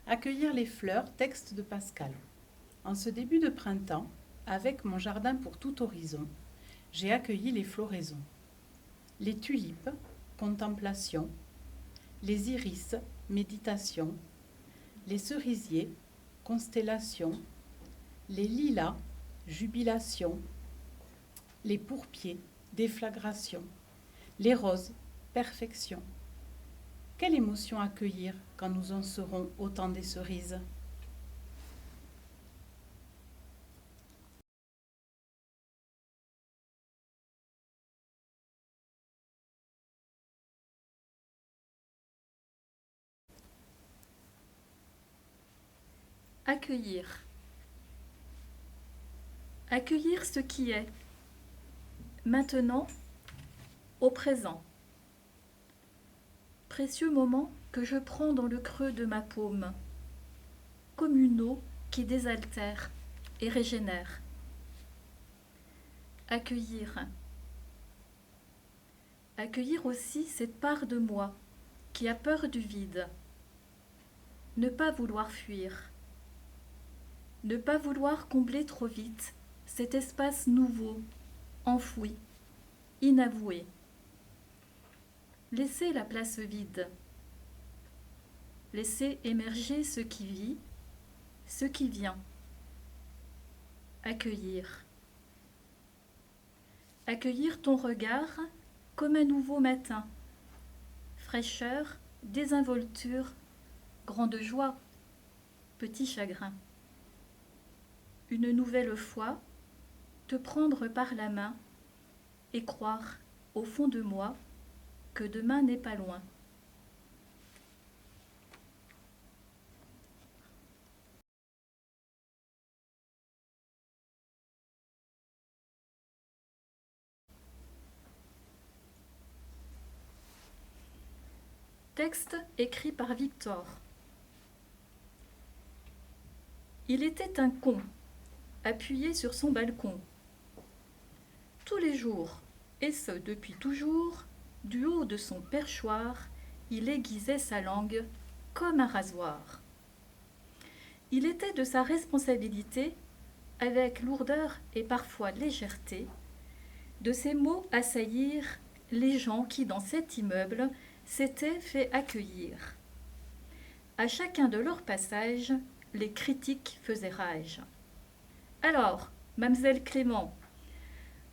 Accueillir les fleurs, texte de Pascal. En ce début de printemps, avec mon jardin pour tout horizon, j'ai accueilli les floraisons. Les tulipes, contemplation. Les iris, méditation. Les cerisiers, constellation. Les lilas, jubilation. Les pourpiers, déflagration. Les roses, perfection. Quelle émotion accueillir quand nous en serons au temps des cerises? Accueillir. Accueillir ce qui est. Maintenant, au présent. Précieux moment que je prends dans le creux de ma paume, comme une eau qui désaltère et régénère. Accueillir. Accueillir aussi cette part de moi qui a peur du vide. Ne pas vouloir fuir. Ne pas vouloir combler trop vite cet espace nouveau, enfoui, inavoué. Laisser la place vide. Laisser émerger ce qui vit, ce qui vient. Accueillir. Accueillir ton regard comme un nouveau matin. Fraîcheur, désinvolture, grande joie, petit chagrin. Une nouvelle fois, te prendre par la main et croire, au fond de moi, que demain n'est pas loin. Texte écrit par Victor. Il était un con, appuyé sur son balcon. Tous les jours, et ce depuis toujours, du haut de son perchoir, il aiguisait sa langue comme un rasoir. Il était de sa responsabilité, avec lourdeur et parfois légèreté, de ces mots assaillir les gens qui, dans cet immeuble, s'étaient fait accueillir. À chacun de leurs passages, les critiques faisaient rage. Alors, Mamselle Clément,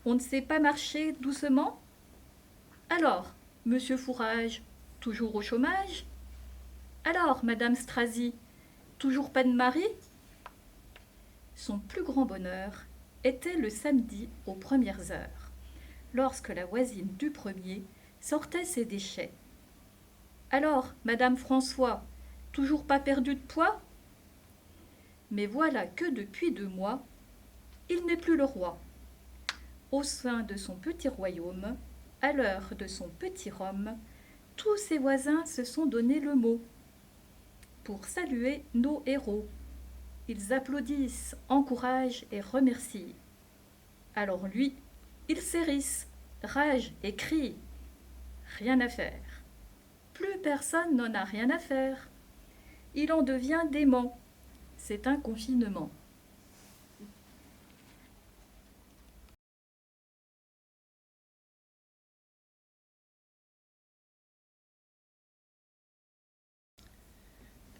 on ne sait pas marcher doucement? Alors, Monsieur Fourage, toujours au chômage? Alors, Madame Strasy, toujours pas de mari? Son plus grand bonheur était le samedi aux premières heures, lorsque la voisine du premier sortait ses déchets. Alors, Madame François, toujours pas perdu de poids? Mais voilà que depuis 2 mois, il n'est plus le roi. Au sein de son petit royaume, à l'heure de son petit rhum, tous ses voisins se sont donné le mot pour saluer nos héros. Ils applaudissent, encouragent et remercient. Alors lui, il s'hérisse, rage et crie. Rien à faire. Plus personne n'en a rien à faire. Il en devient dément. C'est un confinement.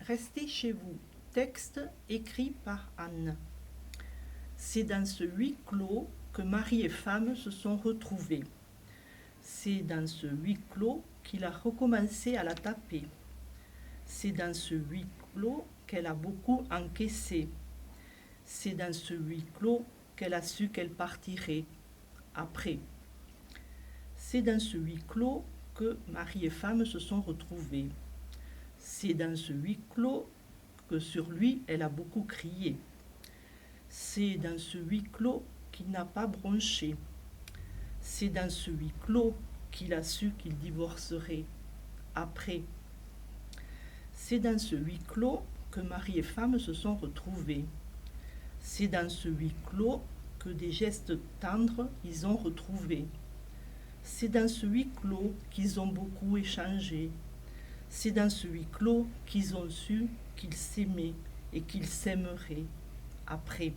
Restez chez vous. Texte écrit par Anne. C'est dans ce huis clos que mari et femme se sont retrouvés. C'est dans ce huis clos qu'il a recommencé à la taper. C'est dans ce huis clos qu'elle a beaucoup encaissé. C'est dans ce huis clos qu'elle a su qu'elle partirait après. C'est dans ce huis clos que mari et femme se sont retrouvés. C'est dans ce huis clos que sur lui elle a beaucoup crié. C'est dans ce huis clos qu'il n'a pas bronché. C'est dans ce huis clos qu'il a su qu'il divorcerait après. C'est dans ce huis clos que mari et femme se sont retrouvés. C'est dans ce huis clos que des gestes tendres ils ont retrouvés. C'est dans ce huis clos qu'ils ont beaucoup échangé. C'est dans ce huis clos qu'ils ont su qu'ils s'aimaient et qu'ils s'aimeraient après,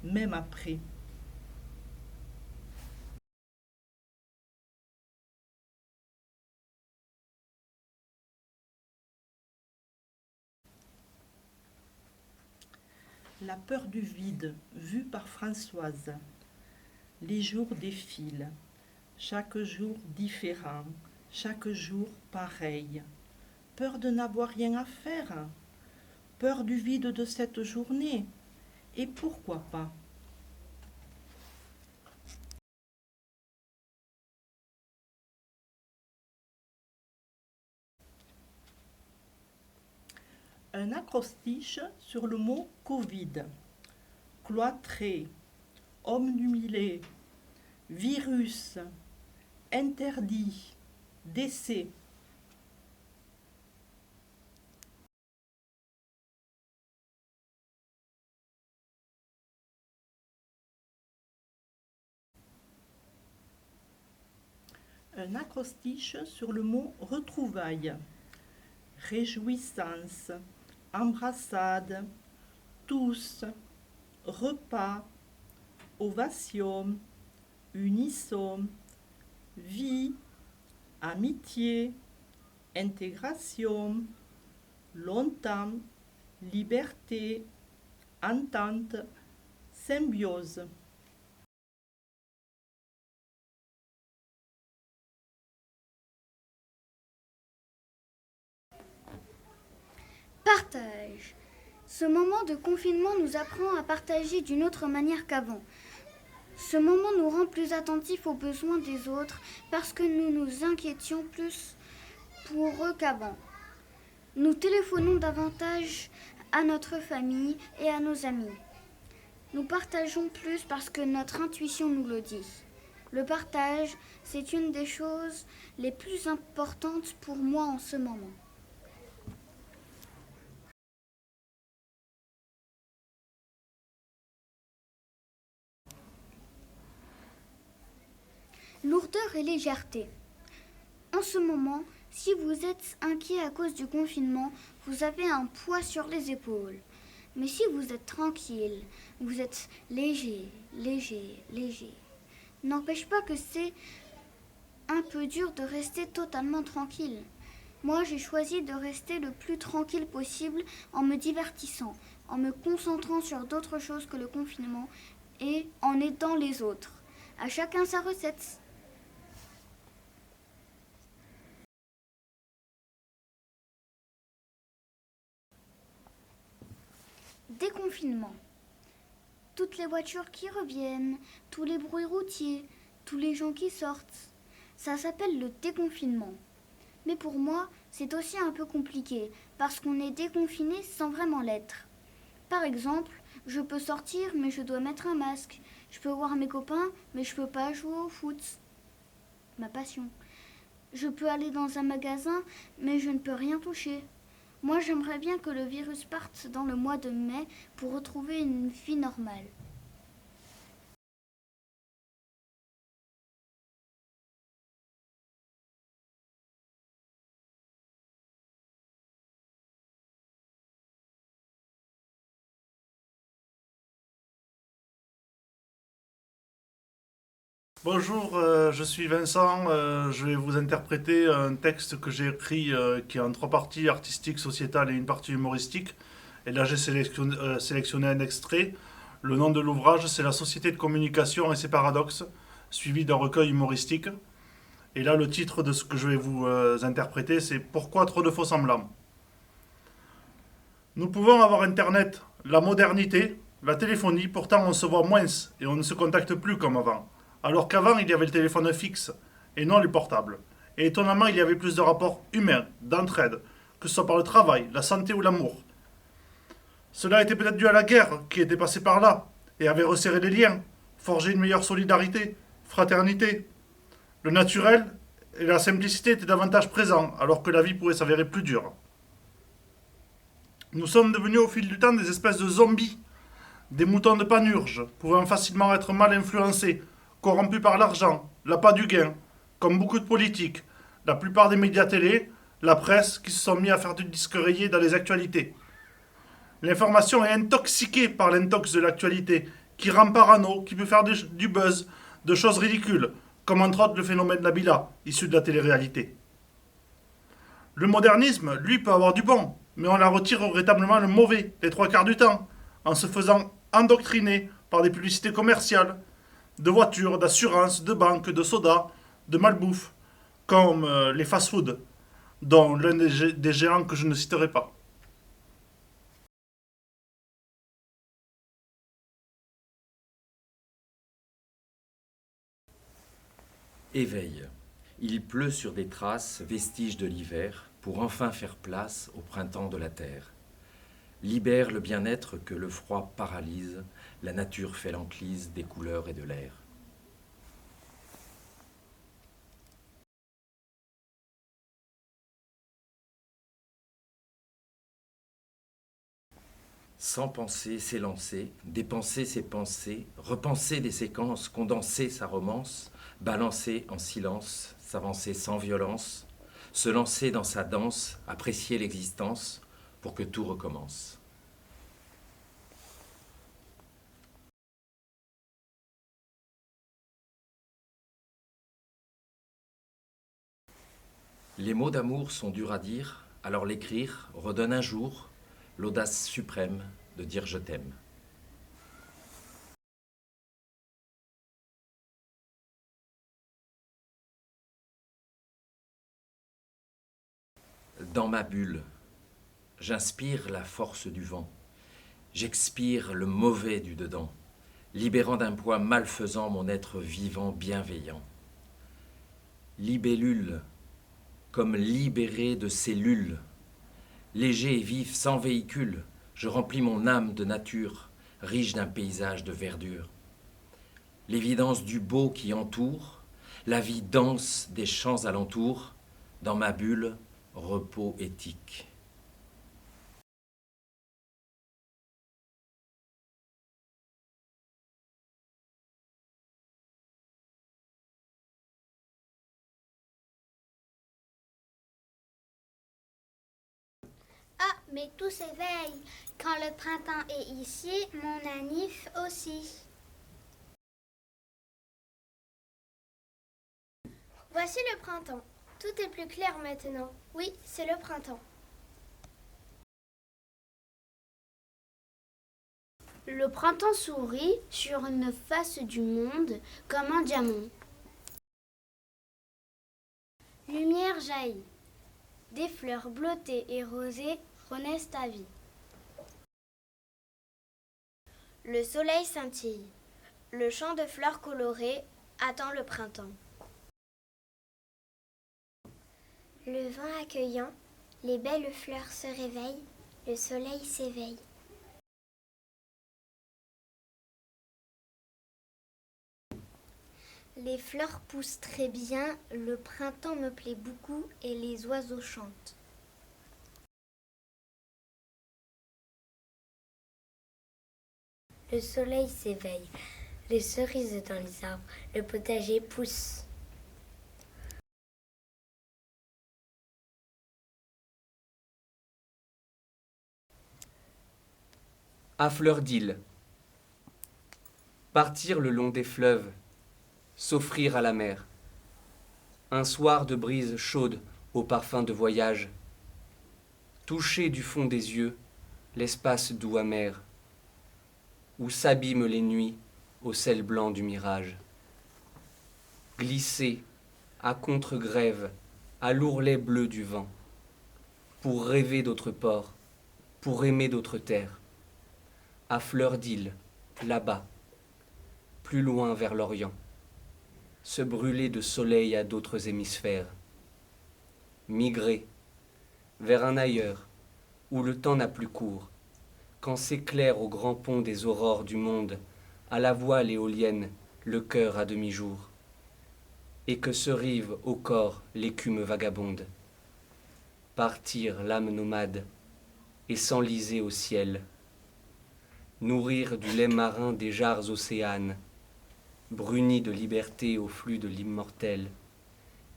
même après. La peur du vide, vue par Françoise. Les jours défilent, chaque jour différent, chaque jour pareil. Peur de n'avoir rien à faire, peur du vide de cette journée, et pourquoi pas? Un acrostiche sur le mot Covid. Cloîtré, obnubilé, virus, interdit, décès. Un acrostiche sur le mot retrouvailles. Réjouissance, embrassade, tous, repas, ovation, unisson, vie, amitié, intégration, longtemps, liberté, entente, symbiose. Partage. Ce moment de confinement nous apprend à partager d'une autre manière qu'avant. Ce moment nous rend plus attentifs aux besoins des autres parce que nous nous inquiétions plus pour eux qu'avant. Nous téléphonons davantage à notre famille et à nos amis. Nous partageons plus parce que notre intuition nous le dit. Le partage, c'est une des choses les plus importantes pour moi en ce moment. Lourdeur et légèreté. En ce moment, si vous êtes inquiet à cause du confinement, vous avez un poids sur les épaules. Mais si vous êtes tranquille, vous êtes léger. N'empêche pas que c'est un peu dur de rester totalement tranquille. Moi, j'ai choisi de rester le plus tranquille possible en me divertissant, en me concentrant sur d'autres choses que le confinement et en aidant les autres. À chacun sa recette. Déconfinement. Toutes les voitures qui reviennent, tous les bruits routiers, tous les gens qui sortent. Ça s'appelle le déconfinement. Mais pour moi, c'est aussi un peu compliqué parce qu'on est déconfiné sans vraiment l'être. Par exemple, je peux sortir mais je dois mettre un masque. Je peux voir mes copains mais je peux pas jouer au foot. Ma passion. Je peux aller dans un magasin mais je ne peux rien toucher. Moi, j'aimerais bien que le virus parte dans le mois de mai pour retrouver une vie normale. Bonjour, je suis Vincent. Je vais vous interpréter un texte que j'ai écrit qui est en trois parties, artistique, sociétale et une partie humoristique. Et là, j'ai sélectionné un extrait. Le nom de l'ouvrage, c'est La société de communication et ses paradoxes, suivi d'un recueil humoristique. Et là, le titre de ce que je vais vous interpréter, c'est Pourquoi trop de faux semblants? Nous pouvons avoir Internet, la modernité, la téléphonie, pourtant on se voit moins et on ne se contacte plus comme avant. Alors qu'avant, il y avait le téléphone fixe et non les portables. Et étonnamment, il y avait plus de rapports humains, d'entraide, que ce soit par le travail, la santé ou l'amour. Cela était peut-être dû à la guerre qui était passée par là et avait resserré les liens, forgé une meilleure solidarité, fraternité. Le naturel et la simplicité étaient davantage présents alors que la vie pouvait s'avérer plus dure. Nous sommes devenus au fil du temps des espèces de zombies, des moutons de Panurge, pouvant facilement être mal influencés, corrompus par l'argent, l'appât du gain, comme beaucoup de politiques, la plupart des médias télé, la presse qui se sont mis à faire du disque rayé dans les actualités. L'information est intoxiquée par l'intox de l'actualité, qui rend parano, qui peut faire du buzz, de choses ridicules, comme entre autres le phénomène Nabila, issu de la télé-réalité. Le modernisme, lui, peut avoir du bon, mais on la retire véritablement le mauvais, les trois quarts du temps, en se faisant endoctriner par des publicités commerciales, de voitures, d'assurances, de banques, de sodas, de malbouffe, comme les fast-foods, dont l'un des géants que je ne citerai pas. Éveil. Il pleut sur des traces, vestiges de l'hiver, pour enfin faire place au printemps de la terre. Libère le bien-être que le froid paralyse, la nature fait l'enclise des couleurs et de l'air. Sans penser, s'élancer, dépenser ses pensées, repenser des séquences, condenser sa romance, balancer en silence, s'avancer sans violence, se lancer dans sa danse, apprécier l'existence pour que tout recommence. Les mots d'amour sont durs à dire, alors l'écrire redonne un jour l'audace suprême de dire je t'aime. Dans ma bulle, j'inspire la force du vent, j'expire le mauvais du dedans, libérant d'un poids malfaisant mon être vivant bienveillant. Libellule, comme libéré de cellules, léger et vif, sans véhicule, je remplis mon âme de nature, riche d'un paysage de verdure. L'évidence du beau qui entoure, la vie dense des champs alentours, dans ma bulle, repos éthique. Ah, mais tout s'éveille. Quand le printemps est ici, mon anif aussi. Voici le printemps. Tout est plus clair maintenant. Oui, c'est le printemps. Le printemps sourit sur une face du monde comme un diamant. Lumière jaillit. Des fleurs bleutées et rosées renaissent à vie. Le soleil scintille. Le champ de fleurs colorées attend le printemps. Le vent accueillant, les belles fleurs se réveillent, le soleil s'éveille. Les fleurs poussent très bien, le printemps me plaît beaucoup et les oiseaux chantent. Le soleil s'éveille, les cerises dans les arbres, le potager pousse. À fleur d'île. Partir le long des fleuves, s'offrir à la mer. Un soir de brise chaude au parfum de voyage. Toucher du fond des yeux l'espace doux amer, où s'abîment les nuits au sel blanc du mirage. Glisser à contre-grève à l'ourlet bleu du vent, pour rêver d'autres ports, pour aimer d'autres terres. À fleur d'île, là-bas, plus loin vers l'Orient, se brûler de soleil à d'autres hémisphères, migrer vers un ailleurs où le temps n'a plus cours, quand s'éclaire au grand pont des aurores du monde, à la voile éolienne, le cœur à demi-jour, et que se rive au corps l'écume vagabonde. Partir l'âme nomade et s'enliser au ciel, nourrir du lait marin des jarres océanes, brunis de liberté au flux de l'immortel,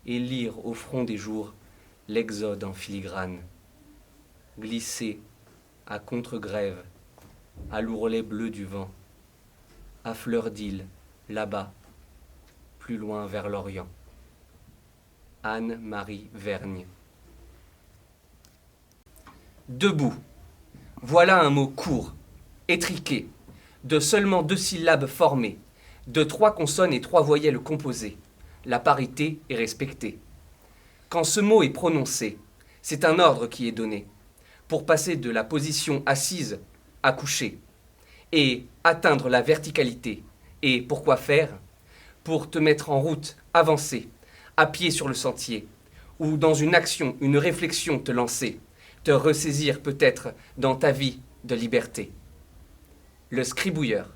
et lire au front des jours l'exode en filigrane. Glisser à contre-grève, à l'ourlet bleu du vent, à fleur d'île, là-bas, plus loin vers l'Orient. Anne-Marie Vergne. Debout. Voilà un mot court, étriqué, de seulement 2 syllabes formées, de 3 consonnes et 3 voyelles composées. La parité est respectée. Quand ce mot est prononcé, c'est un ordre qui est donné, pour passer de la position assise à coucher, et atteindre la verticalité. Et pourquoi faire? Pour te mettre en route, avancer, à pied sur le sentier, ou dans une action, une réflexion te lancer, te ressaisir peut-être dans ta vie de liberté. Le scribouilleur.